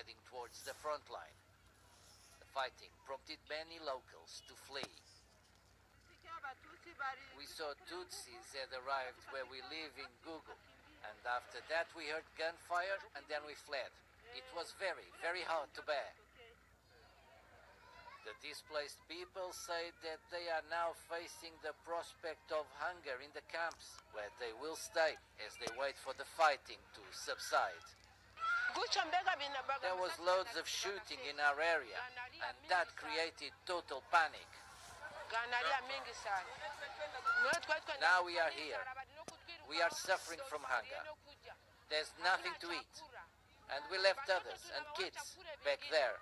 heading towards the front line. The fighting prompted many locals to flee. We saw Tutsis had arrived where we live in Google, and after that we heard gunfire and then we fled. It was very, very hard to bear. The displaced people say that they are now facing the prospect of hunger in the camps, where they will stay as they wait for the fighting to subside. There was loads of shooting in our area, and that created total panic. Now we are here. We are suffering from hunger. There's nothing to eat, and we left others and kids back there.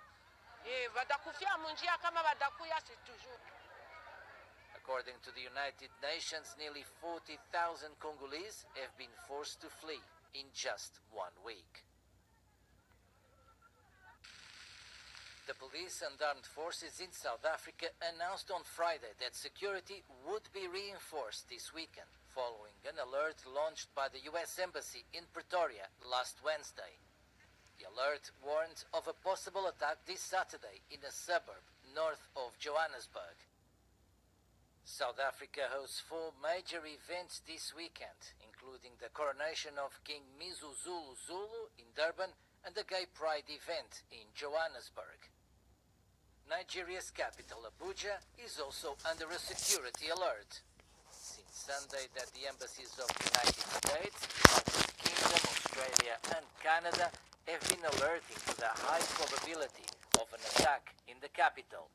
According to the United Nations, nearly 40,000 Congolese have been forced to flee in just 1 week. The police and armed forces in South Africa announced on Friday that security would be reinforced this weekend, following an alert launched by the US Embassy in Pretoria last Wednesday. The alert warned of a possible attack this Saturday in a suburb north of Johannesburg. South Africa hosts 4 major events this weekend, including the coronation of King Misuzulu Zulu in Durban and the Gay Pride event in Johannesburg. Nigeria's capital, Abuja, is also under a security alert. Since Sunday that the embassies of the United States, United Kingdom, Australia and Canada have been alerting to the high probability of an attack in the capital.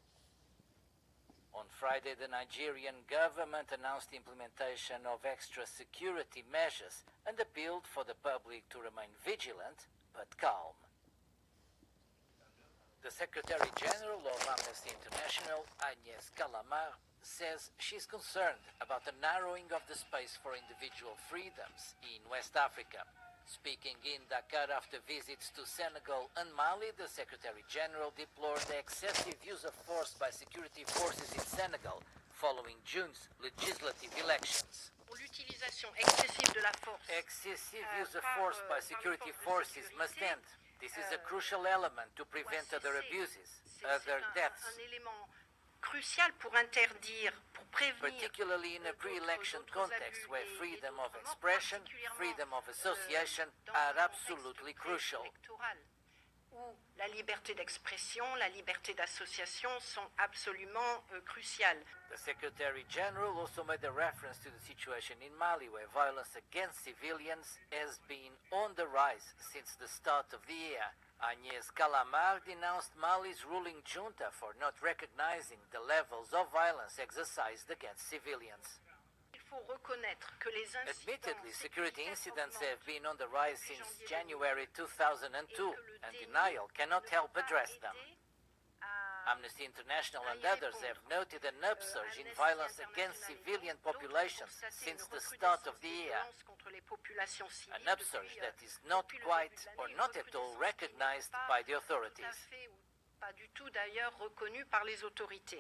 On Friday, the Nigerian government announced the implementation of extra security measures and appealed for the public to remain vigilant but calm. The Secretary General of Amnesty International, Agnes Kalamar, says she's concerned about the narrowing of the space for individual freedoms in West Africa. Speaking in Dakar after visits to Senegal and Mali, the Secretary General deplored the excessive use of force by security forces in Senegal following June's legislative elections. Excessive use of force by security forces must end. This is a crucial element to prevent other abuses, other deaths. Particularly in a pre-election context where freedom of expression, freedom of association are absolutely crucial. Où la liberté d'expression, la liberté d'association sont absolument cruciales. The Secretary General also made a reference to the situation in Mali, where violence against civilians has been on the rise since the start of the year. Agnes Kalamar denounced Mali's ruling junta for not recognizing the levels of violence exercised against civilians. Admittedly, security incidents have been on the rise since January 2002, and denial cannot help address them. Amnesty International and others have noted an upsurge in violence against civilian populations since the start of the year. An upsurge that is not quite or not at all recognized by the authorities. Pas du tout d'ailleurs reconnu par les autorités.